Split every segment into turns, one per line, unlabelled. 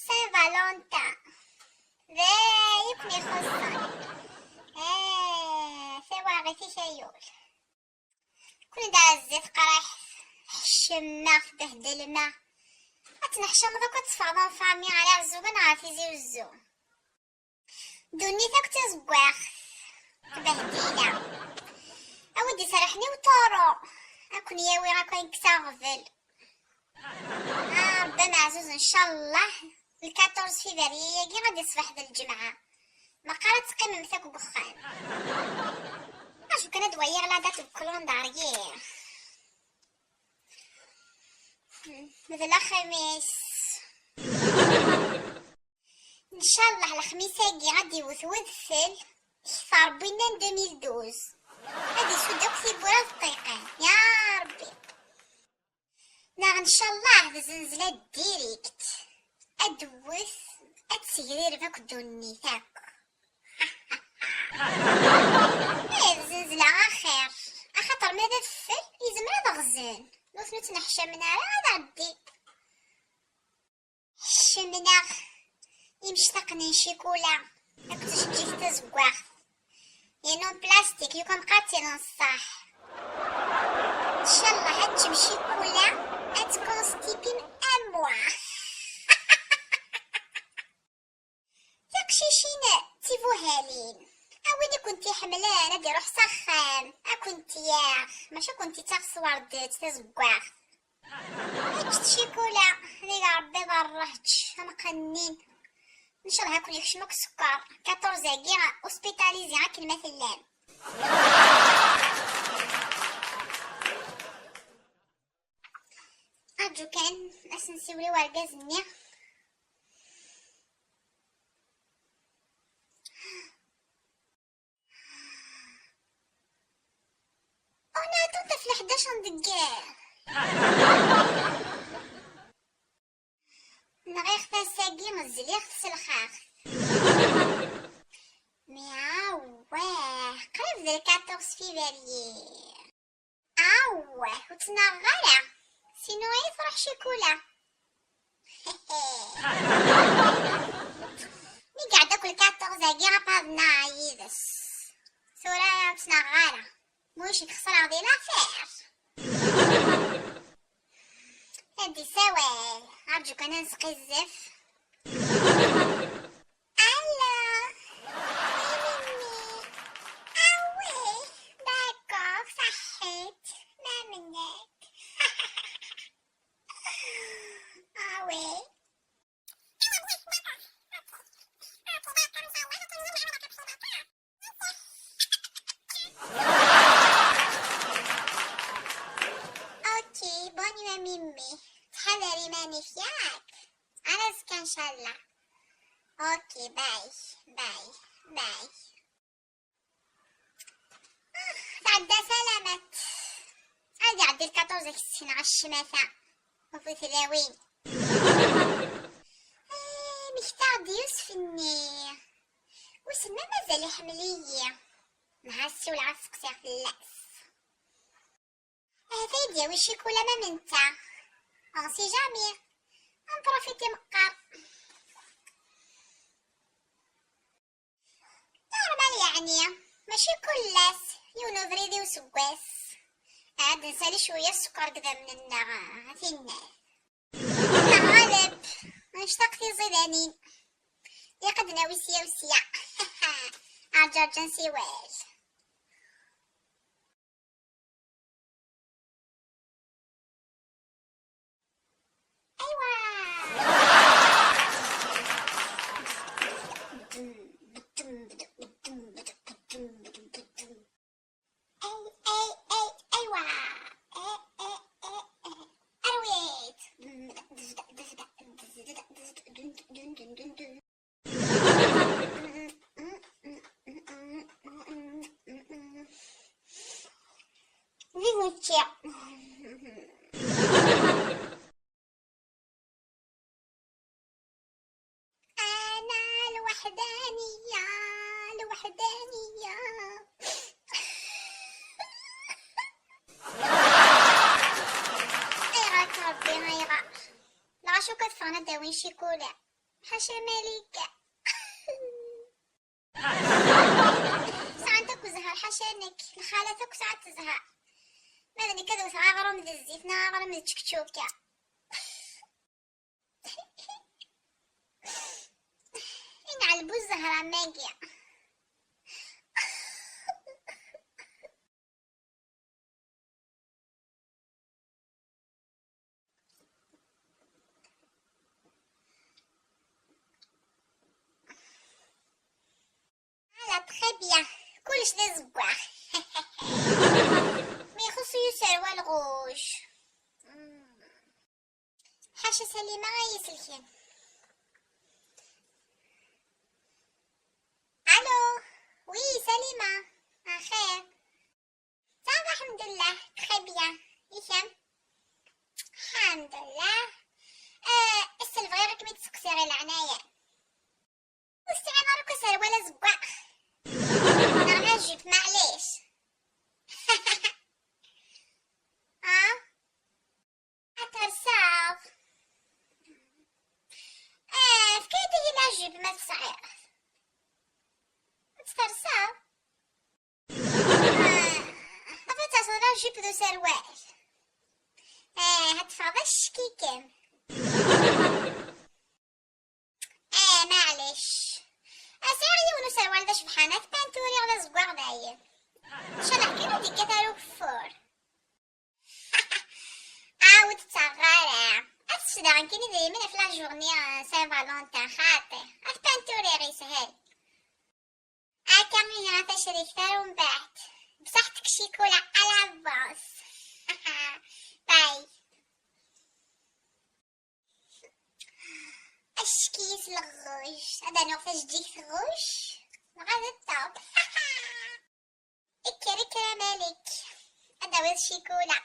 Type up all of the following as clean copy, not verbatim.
سان فالونتان ذايب مي خصني. ثواغي تيشايول كون دازت قراح حشمنا بهدلنا اتنحشم دوك تفاضل فامي على عزوبن عافي زي وزو دوني تاك تزقواخ بهدينا اودي سرحني وطارو اكون ياوي غاكاين كتاغفل ربي معزوز ان شاء الله 14 فيفري كي غادي يصبح ذا الجمعه ما قالت تقيم مثاك بخان اش كان دوير لا دات الكولونداريير مثل الخميس ان شاء الله الخميس هاكي غادي يوثوثل حفار بينا 2012 غادي يسودوك في بورا الطيقان يا ربي ناغ ان شاء الله بزنزلة ديريكت ادوث اتسيرير فاك دوني ثاك بزنزلة اخر اخاطر ماذا الفل يزمر هذا غزان نوث نتنحشى من على هذا عدي حشمنا يمشتقني شيكولا كنت تجيك تزقواخ ينون بلاستيك يكون قاتل الصح ان شاء الله هتمشي كولا هتكونستيبي اموا تقشيشين تيفوهالين اويني كنتي حملان ادي روح سخان اكنتي ياخ ماشي كنتي تاخ وردت تزقواخ هجت شيكولا ليا ربي ضرهتش مقنين ان شاء الله هاكل يخشمك سكر 14 كيغا اوسبيتاليزي غا كلمه اللام ارجو كان باش نسيولي ورقازني انا تنطف في 11 دقيقه نغير فاساقي نزل يغسل الخاخ مياواه قريب ذا 14 فيفري اواه وتنغرة سينو يفرح شيكولا مي قاعدة كل 14 كي غابهاد نايدس سورة تنغرة موش يخسر غدي لافير هادي سوال ارجوك انا نسقي الزف الو ميمي اوي داكوغ صحيت ما منك اوي اوكي بوني يا ميمي تحذري ماني فياك انا زكا ان شاء الله اوكي باي باي باي تعدى سلامت عادي عدي 14 كسين على الشماسة وفي ثلاوين مختار يوسفني وسما مازال حملية نعسي والعسق سير في اللاس هذا دياوي شيكولا ما منتا اون سي جامي نبروفيتي مقار نورمال يعني ماشي كلاس يونوفريدي وسكواس عاد نسالي شويه السكر كدا من النغا في الناس غالب نشتاق في زيدانين يقدنا وسيا وسيا عجرجا سيوال أنا الوحدانية الوحدانية غيرك ربي غيرك لا شو شو كتفانا داوين شيكولا حاشا مالك. ساعتك وزهر حاشانك لخالتك ساعات تزهر ماذا كذا غرم ذا الزيتنا غرم ذا تشكشوكا. ينعلبو الزهرة ماقيا. تخي بيان كلش دا زقاع. مي خصو يسروى الغوش. حاشا سليمة غايسلكين. الو وي سليمة خير صافا الحمد لله تخي بيان يفهم الحمد لله. السلفغي راك متسقسي غير العناية وستعي راك سروى لا زقاع. انا جيت معليش. اترساف فكيتي هنا جيب ما تصعير تفرساف. افتا صدر جيب ذو سروال هتفاضش كيكم. معليش اسيري ونو سروال ذا شبحانات بانتوري على زقاع دايم شنو كيلو ديك كتارو كفور. عاود تصغر أتشد عن كني دايما في لا جورني سان فالونتان خاطي أتبانتوري غي سهل كامل هنا تشري كتار ومن بعد بصحتك شيكولا على باص. باي. أشكيس الغوش هذا نوفاش جيك غوش غادا الطاب. إكرا مالك هذا ويض شيكولا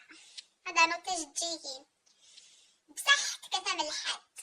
هذا نوتاش جيكي بصحتك تعمل حد.